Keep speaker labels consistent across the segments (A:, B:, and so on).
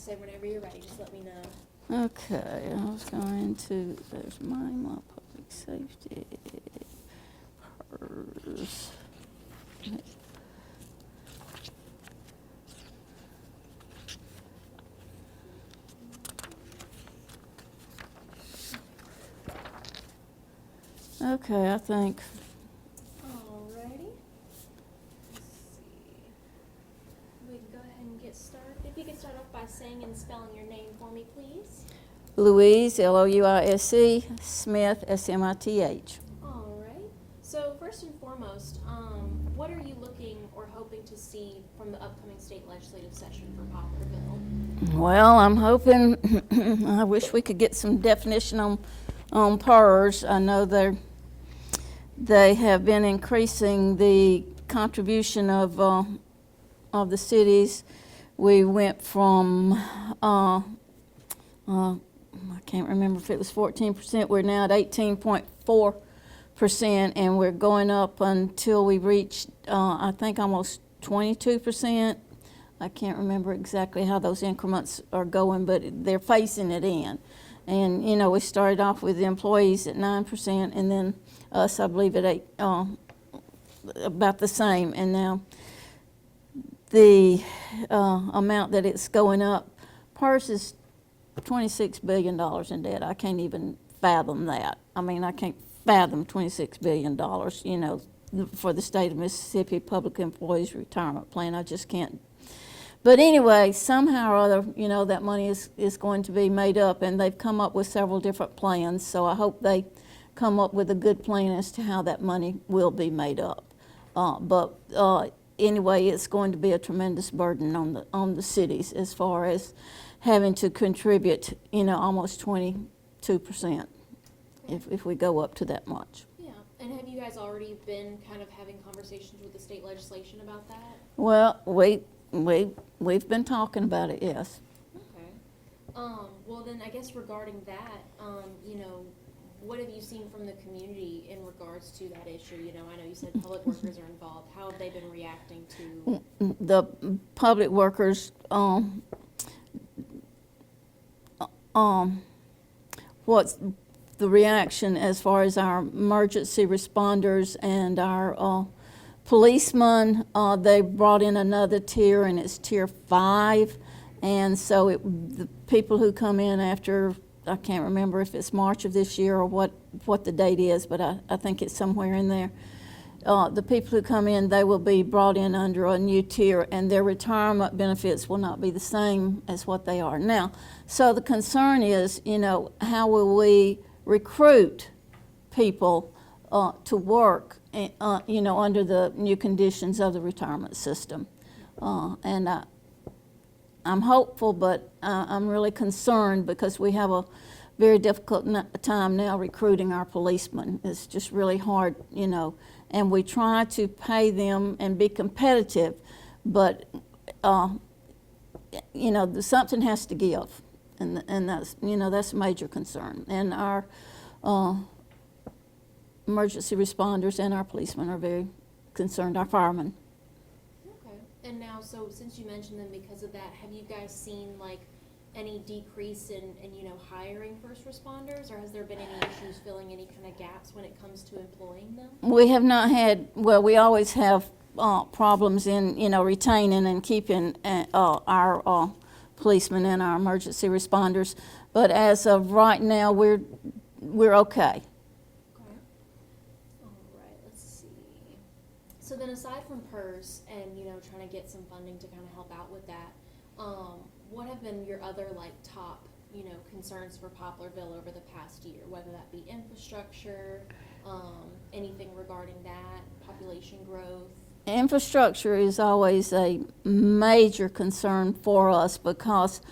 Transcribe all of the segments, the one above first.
A: say whenever you're ready, just let me know.
B: Okay, I was going to, there's mine, my public safety, hers. Okay, I think.
A: Alrighty. Let's see. We can go ahead and get started. If you could start off by saying and spelling your name for me, please.
B: Louise, Louise, Smith, Smith.
A: Alright. So first and foremost, what are you looking or hoping to see from the upcoming state legislative session for Poplarville?
B: Well, I'm hoping, I wish we could get some definition on PERS. I know they have been increasing the contribution of the cities. We went from, I can't remember if it was 14%, we're now at 18.4%, and we're going up until we reach, I think, almost 22%. I can't remember exactly how those increments are going, but they're phasing it in. And, you know, we started off with the employees at 9%, and then us, I believe, at 8, about the same. And now the amount that it's going up, PERS is $26 billion in debt. I can't even fathom that. I mean, I can't fathom $26 billion, you know, for the state of Mississippi Public Employees Retirement Plan. I just can't. But anyway, somehow or other, you know, that money is going to be made up, and they've come up with several different plans, so I hope they come up with a good plan as to how that money will be made up. Anyway, it's going to be a tremendous burden on the cities as far as having to contribute, you know, almost 22% if we go up to that much.
A: Yeah, and have you guys already been kind of having conversations with the state legislation about that?
B: Well, we've been talking about it, yes.
A: Okay. Well then, I guess regarding that, you know, what have you seen from the community in regards to that issue? You know, I know you said public workers are involved. How have they been reacting to?
B: The public workers, what's the reaction as far as our emergency responders and our policemen? They brought in another tier, and it's tier 5, and so the people who come in after, I can't remember if it's March of this year or what the date is, but I think it's somewhere in there. The people who come in, they will be brought in under a new tier, and their retirement benefits will not be the same as what they are now. So the concern is, you know, how will we recruit people to work, you know, under the new conditions of the retirement system? And I'm hopeful, but I'm really concerned because we have a very difficult time now recruiting our policemen. It's just really hard, you know, and we try to pay them and be competitive, but you know, something has to give, and that's, you know, that's a major concern. And our emergency responders and our policemen are very concerned, our firemen.
A: Okay. And now, so since you mentioned them, because of that, have you guys seen like any decrease in you know, hiring first responders, or has there been any issues filling any kind of gaps when it comes to employing them?
B: We have not had, well, we always have problems in, you know, retaining and keeping our policemen and our emergency responders, but as of right now, we're okay. So then, aside from PERS and, you know, trying to get some funding to kind of help out with that, what have been your other like top, you know, concerns for Poplarville over the past year, whether that be infrastructure, anything regarding that, population growth? Infrastructure is always a major concern for us because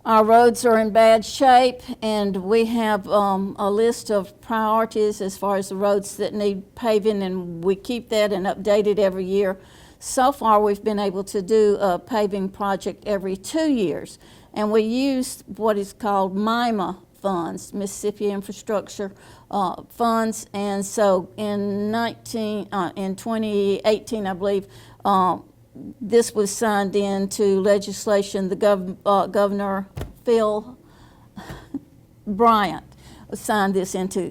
B: our roads are in bad shape, and we have a list of priorities as far as the roads that need paving, and we keep that and update it every year. So far, we've been able to do a paving project every 2 years, and we use what is called MIMA funds, Mississippi Infrastructure funds, and so in 2018, I believe, this was signed into legislation. The Governor Phil Bryant signed this into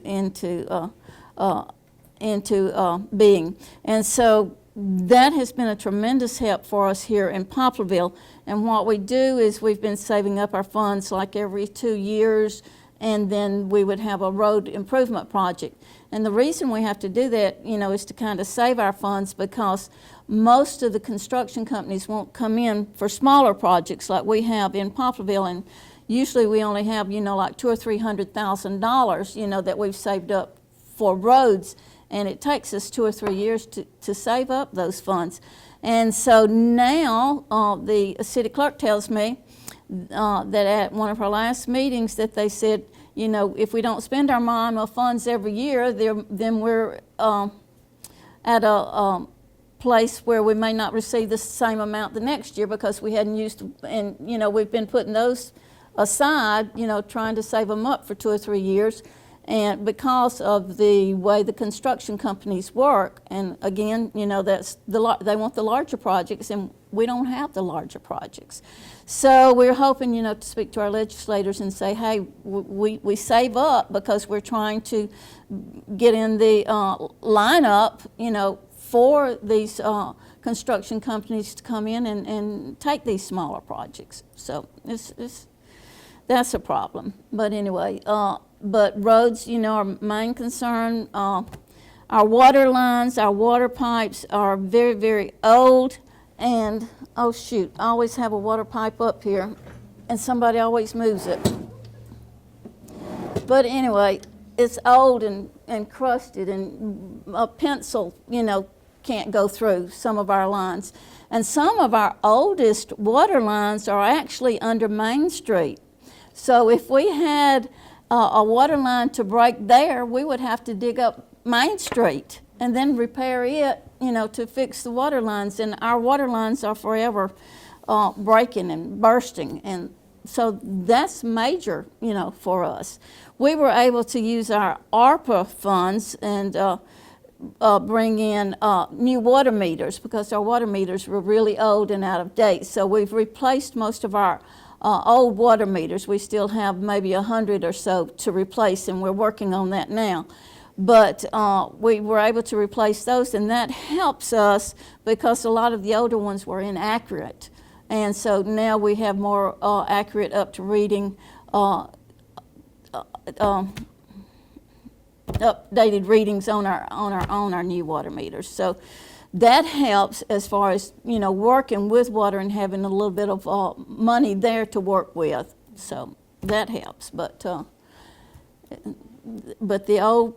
B: being, and so that has been a tremendous help for us here in Poplarville. And what we do is we've been saving up our funds like every 2 years, and then we would have a road improvement project. And the reason we have to do that, you know, is to kind of save our funds, because most of the construction companies won't come in for smaller projects like we have in Poplarville, and usually we only have, you know, like $200,000 or $300,000, you know, that we've saved up for roads, and it takes us 2 or 3 years to save up those funds. And so now the city clerk tells me that at one of her last meetings that they said, you know, if we don't spend our MIMA funds every year, then we're at a place where we may not receive the same amount the next year, because we hadn't used, and you know, we've been putting those aside, you know, trying to save them up for 2 or 3 years. And because of the way the construction companies work, and again, you know, that's they want the larger projects, and we don't have the larger projects. So we're hoping, you know, to speak to our legislators and say, hey, we save up because we're trying to get in the lineup, you know, for these construction companies to come in and take these smaller projects. So that's a problem. But anyway, but roads, you know, are main concern. Our water lines, our water pipes are very, very old. And, oh shoot, I always have a water pipe up here, and somebody always moves it. But anyway, it's old and crusted, and a pencil, you know, can't go through some of our lines. And some of our oldest water lines are actually under Main Street. So if we had a water line to break there, we would have to dig up Main Street and then repair it, you know, to fix the water lines. And our water lines are forever breaking and bursting. And so that's major, you know, for us. We were able to use our ARPA funds and bring in new water meters, because our water meters were really old and out of date. So we've replaced most of our old water meters. We still have maybe 100 or so to replace, and we're working on that now. But we were able to replace those, and that helps us because a lot of the older ones were inaccurate. And so now we have more accurate, up to reading, updated readings on our new water meters. So that helps as far as, you know, working with water and having a little bit of money there to work with. So that helps. But the old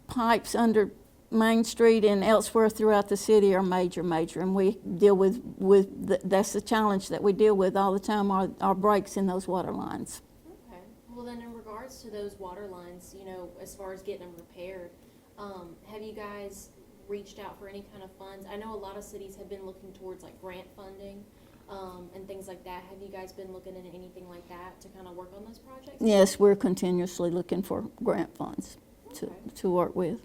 B: pipes under Main Street and elsewhere throughout the city are major, and we deal with that's the challenge that we deal with all the time, are breaks in those water lines.
A: Okay. Well, then in regards to those water lines, you know, as far as getting them repaired, have you guys reached out for any kind of funds? I know a lot of cities have been looking towards like grant funding and things like that. Have you guys been looking into anything like that to kind of work on those projects?
B: Yes, we're continuously looking for grant funds to work with.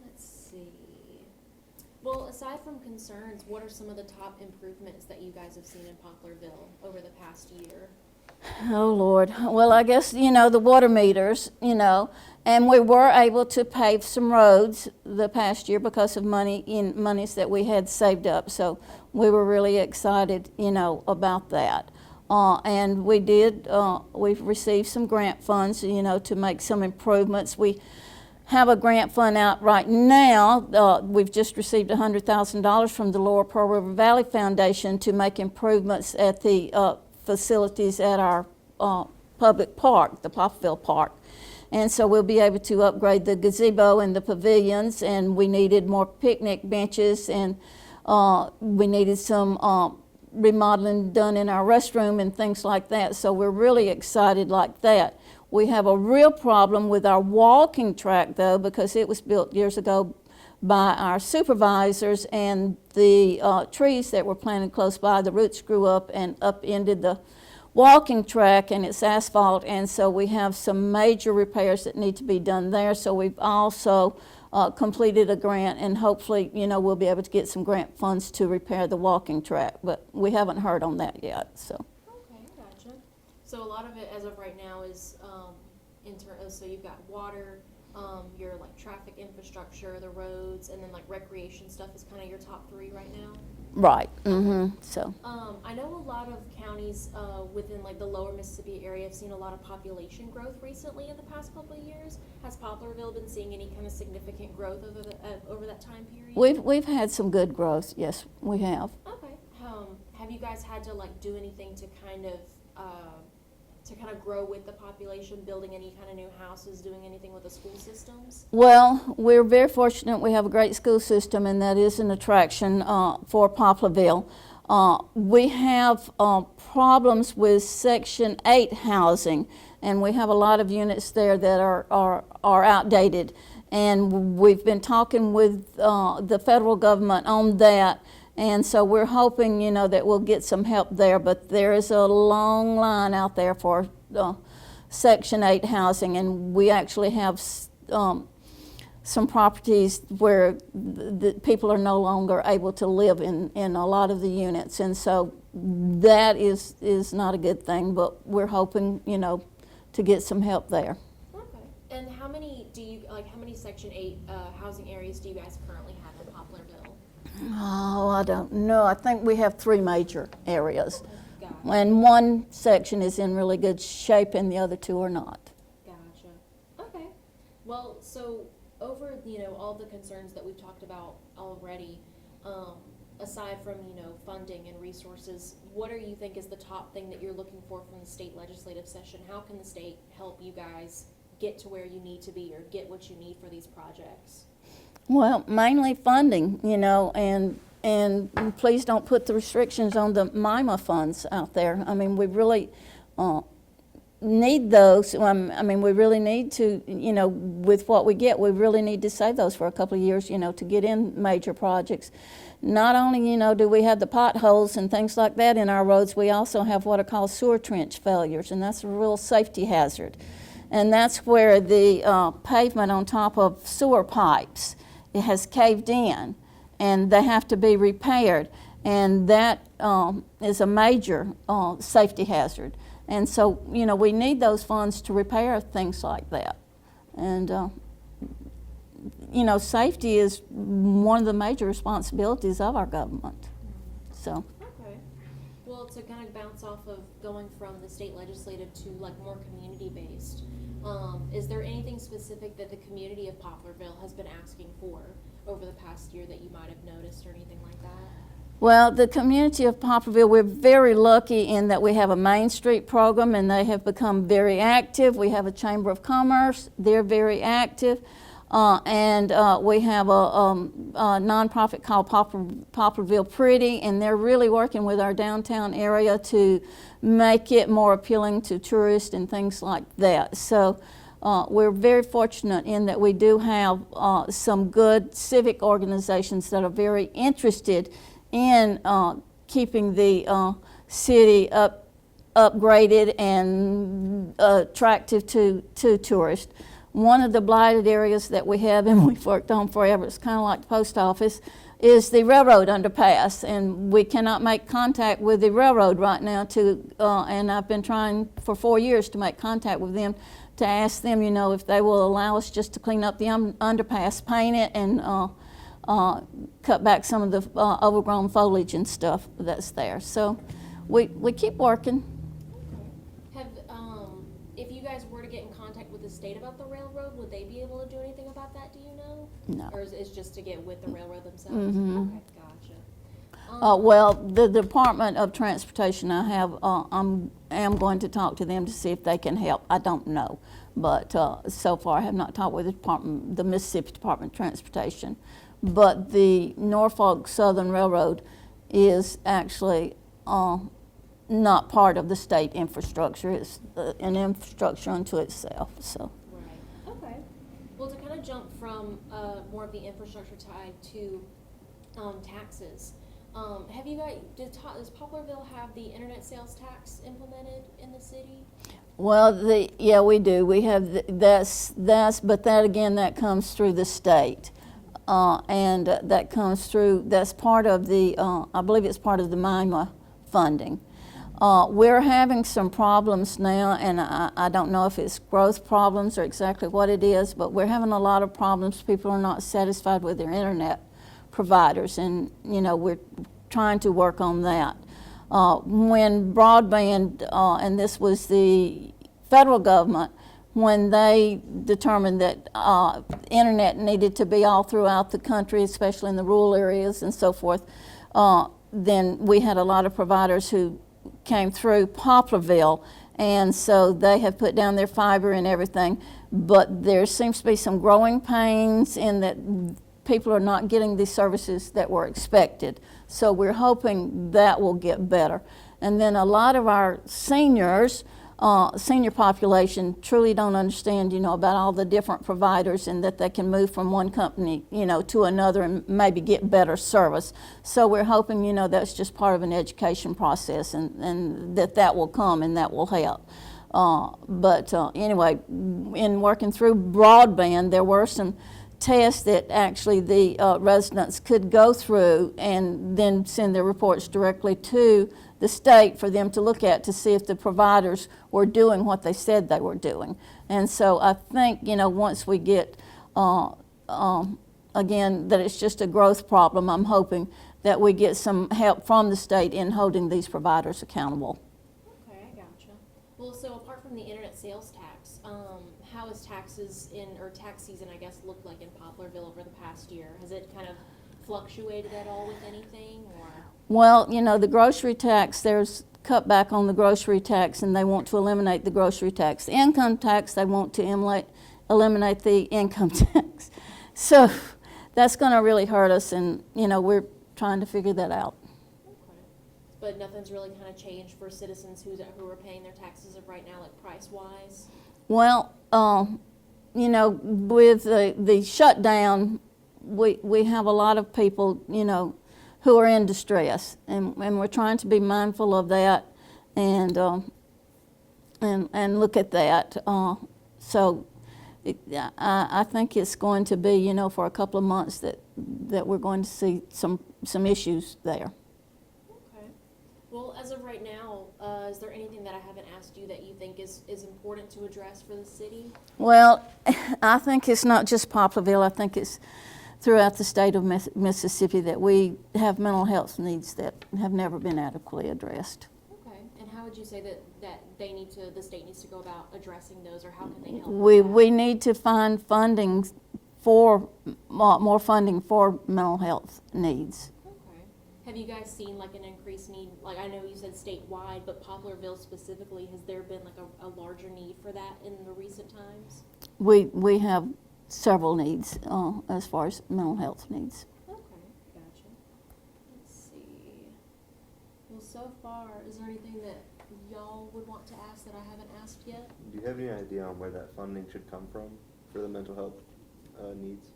A: Let's see. Well, aside from concerns, what are some of the top improvements that you guys have seen in Poplarville over the past year?
B: Oh, Lord. Well, I guess, you know, the water meters, you know, and we were able to pave some roads the past year because of monies that we had saved up. So we were really excited, you know, about that. And we've received some grant funds, you know, to make some improvements. We have a grant fund out right now. We've just received $100,000 from the Lower Pearl River Valley Foundation to make improvements at the facilities at our public park, the Poplarville Park. And so we'll be able to upgrade the gazebo and the pavilions, and we needed more picnic benches, and we needed some remodeling done in our restroom and things like that. So we're really excited like that. We have a real problem with our walking track, though, because it was built years ago by our supervisors, and the trees that were planted close by, the roots grew up and upended the walking track, and it's asphalt, and so we have some major repairs that need to be done there. So we've also completed a grant, and hopefully, we'll be able to get some grant funds to repair the walking track, but we haven't heard on that yet, so.
A: Okay, gotcha. So a lot of it as of right now is, so you've got water, your like traffic infrastructure, the roads, and then like recreation stuff is kind of your top three right now?
B: Right, so.
A: I know a lot of counties within like the lower Mississippi area have seen a lot of population growth recently in the past couple of years. Has Poplarville been seeing any kind of significant growth over that time period?
B: We've had some good growth, yes, we have.
A: Okay. Have you guys had to like do anything to kind of grow with the population, building any kind of new houses, doing anything with the school systems?
B: Well, we're very fortunate we have a great school system, and that is an attraction for Poplarville. We have problems with Section 8 housing, and we have a lot of units there that are outdated. And we've been talking with the federal government on that, and so we're hoping, that we'll get some help there. But there is a long line out there for Section 8 housing, and we actually have some properties where the people are no longer able to live in a lot of the units, and so that is not a good thing, but we're hoping, to get some help there.
A: Okay. And how many Section 8 housing areas do you guys currently have in Poplarville?
B: Oh, I don't know. I think we have 3 major areas.
A: Okay.
B: And one section is in really good shape and the other 2 are not.
A: Gotcha. Okay. Well, so over, all the concerns that we've talked about already, aside from, funding and resources, what do you think is the top thing that you're looking for from the state legislative session? How can the state help you guys get to where you need to be or get what you need for these projects?
B: Well, mainly funding, and please don't put the restrictions on the MIMA funds out there. I mean, we really need those. We really need to, with what we get, we really need to save those for a couple of years, to get in major projects. Not only, do we have the potholes and things like that in our roads, we also have what are called sewer trench failures, and that's a real safety hazard. And that's where the pavement on top of sewer pipes, it has caved in, and they have to be repaired, and that is a major safety hazard. And so, we need those funds to repair things like that. And, safety is one of the major responsibilities of our government. So.
A: Okay. Well, to kind of bounce off of going from the state legislative to like more community-based, is there anything specific that the community of Poplarville has been asking for over the past year that you might have noticed or anything like that?
B: Well, the community of Poplarville, we're very lucky in that we have a Main Street program, and they have become very active. We have a Chamber of Commerce, they're very active. And we have a nonprofit called Poplarville Pretty, and they're really working with our downtown area to make it more appealing to tourists and things like that. So we're very fortunate in that we do have some good civic organizations that are very interested in keeping the city upgraded and attractive to tourists. One of the blighted areas that we have and we've worked on forever, it's kind of like the post office, is the railroad underpass, and we cannot make contact with the railroad right now and I've been trying for 4 years to make contact with them to ask them, if they will allow us just to clean up the underpass, paint it, and cut back some of the overgrown foliage and stuff that's there. So we keep working.
A: If you guys were to get in contact with the state about the railroad, would they be able to do anything about that, do you know?
B: No.
A: Or is it just to get with the railroad themselves?
B: Mm-hmm.
A: Okay, gotcha.
B: Well, the Department of Transportation, I am going to talk to them to see if they can help. I don't know, but so far I have not talked with the Mississippi Department of Transportation. But the Norfolk Southern Railroad is actually not part of the state infrastructure. It's an infrastructure unto itself. So.
A: Right. Okay. Well, to kind of jump from more of the infrastructure tied to taxes, Have you guys, does Poplarville have the internet sales tax implemented in the city?
B: Well, yeah, we do. We have, but that again, that comes through the state. And that comes through, that's part of the, I believe it's part of the MIMA funding. We're having some problems now, and I don't know if it's growth problems or exactly what it is, but we're having a lot of problems. People are not satisfied with their internet providers, and we're trying to work on that. When broadband, and this was the federal government, when they determined that internet needed to be all throughout the country, especially in the rural areas and so forth, then we had a lot of providers who came through Poplarville, and so they have put down their fiber and everything, but there seems to be some growing pains in that people are not getting the services that were expected. So we're hoping that will get better. And then a lot of our seniors, senior population truly don't understand, about all the different providers and that they can move from one company, to another and maybe get better service. So we're hoping, that's just part of an education process, and that will come and that will help. But anyway, in working through broadband, there were some tests that actually the residents could go through and then send their reports directly to the state for them to look at to see if the providers were doing what they said they were doing. And so I think, once we get, again, that it's just a growth problem, I'm hoping that we get some help from the state in holding these providers accountable.
A: Okay, I gotcha. Well, so apart from the internet sales tax, how has taxes or tax season, I guess, looked like in Poplarville over the past year? Has it kind of fluctuated at all with anything, or?
B: Well, the grocery tax, there's cutback on the grocery tax, and they want to eliminate the grocery tax. The income tax, they want to eliminate the income tax. So that's going to really hurt us, and, we're trying to figure that out.
A: Okay. But nothing's really kind of changed for citizens who are paying their taxes of right now, like price-wise?
B: Well, with the shutdown, we have a lot of people, who are in distress, and we're trying to be mindful of that and look at that. So I think it's going to be, for a couple of months that we're going to see some issues there.
A: Okay. Well, as of right now, is there anything that I haven't asked you that you think is important to address for the city?
B: Well, I think it's not just Poplarville. I think it's throughout the state of Mississippi that we have mental health needs that have never been adequately addressed.
A: Okay. And how would you say that the state needs to go about addressing those, or how can they help?
B: We need to find funding for more funding for mental health needs.
A: Okay. Have you guys seen like an increased need? Like, I know you said statewide, but Poplarville specifically, has there been like a larger need for that in the recent times?
B: We have several needs as far as mental health needs.
A: Okay, gotcha. Let's see. Well, so far, is there anything that y'all would want to ask that I haven't asked yet?
C: Do you have any idea on where that funding should come from for the mental health needs?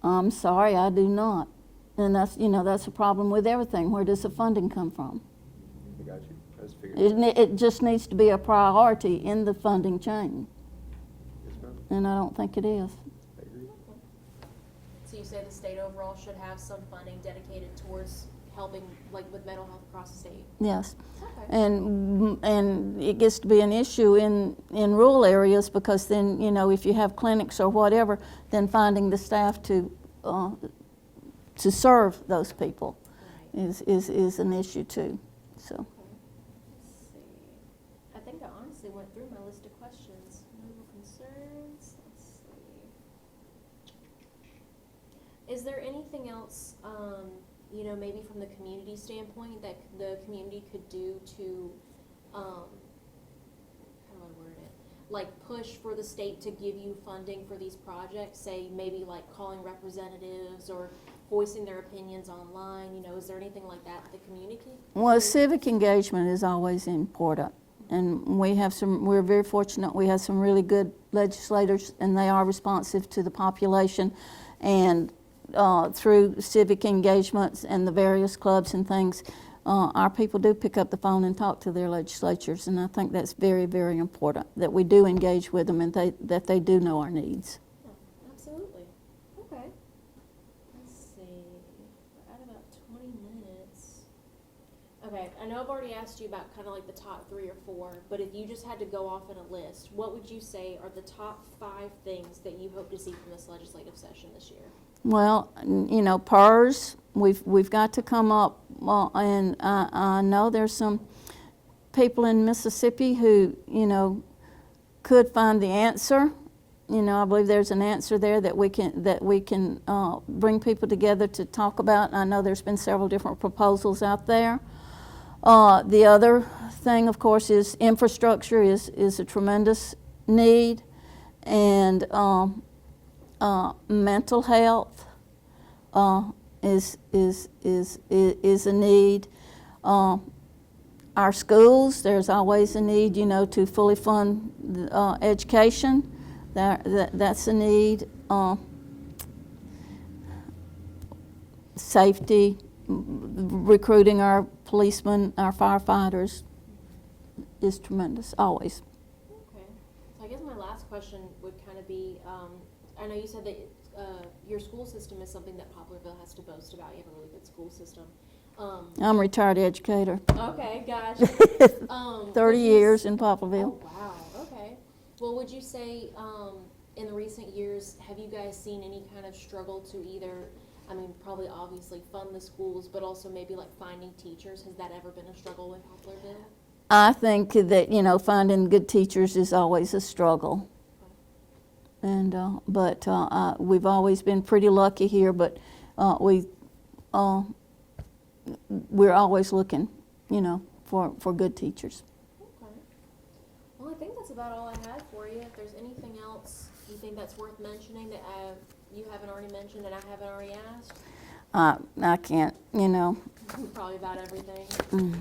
B: I'm sorry, I do not. And that's a problem with everything. Where does the funding come from?
C: I got you. I was figuring.
B: It just needs to be a priority in the funding chain.
C: Yes, ma'am.
B: And I don't think it is.
C: I agree.
A: So you say the state overall should have some funding dedicated towards helping, like, with mental health across the state?
B: Yes.
A: Okay.
B: And it gets to be an issue in rural areas, because then, if you have clinics or whatever, then finding the staff to serve those people
A: Right.
B: is an issue too. So.
A: Okay. Let's see. I think I honestly went through my list of questions. No real concerns. Let's see. Is there anything else, maybe from the community standpoint that the community could do to, how do I word it? Like, push for the state to give you funding for these projects? Say maybe like calling representatives or voicing their opinions online. Is there anything like that the community?
B: Well, civic engagement is always important, and we're very fortunate. We have some really good legislators, and they are responsive to the population, and through civic engagements and the various clubs and things, our people do pick up the phone and talk to their legislatures, and I think that's very, very important, that we do engage with them and that they do know our needs.
A: Oh, absolutely. Okay. Let's see. We're at about 20 minutes. Okay, I know I've already asked you about kind of like the top 3 or 4, but if you just had to go off in a list, what would you say are the top 5 things that you hope to see from this legislative session this year?
B: Well, you know, PERS, we've got to come up, and I know there's some people in Mississippi who, you know, could find the answer. You know, I believe there's an answer there that we can bring people together to talk about. I know there's been several different proposals out there. The other thing, of course, is infrastructure is a tremendous need, and mental health is a need. Our schools, there's always a need, you know, to fully fund education. That's a need. Safety, recruiting our policemen, our firefighters is tremendous, always.
A: Okay. So I guess my last question would kind of be, I know you said that your school system is something that Poplarville has to boast about. You have a really good school system.
B: I'm a retired educator.
A: Okay, gotcha.
B: 30 years in Poplarville.
A: Oh, wow. Okay. Well, would you say in the recent years, have you guys seen any kind of struggle to either, I mean, probably obviously fund the schools, but also maybe like finding teachers? Has that ever been a struggle with Poplarville?
B: I think that, you know, finding good teachers is always a struggle. And but we've always been pretty lucky here, but we're always looking, you know, for good teachers.
A: Okay. Well, I think that's about all I had for you. If there's anything else you think that's worth mentioning that you haven't already mentioned and I haven't already asked?
B: I can't, you know.
A: Probably about everything.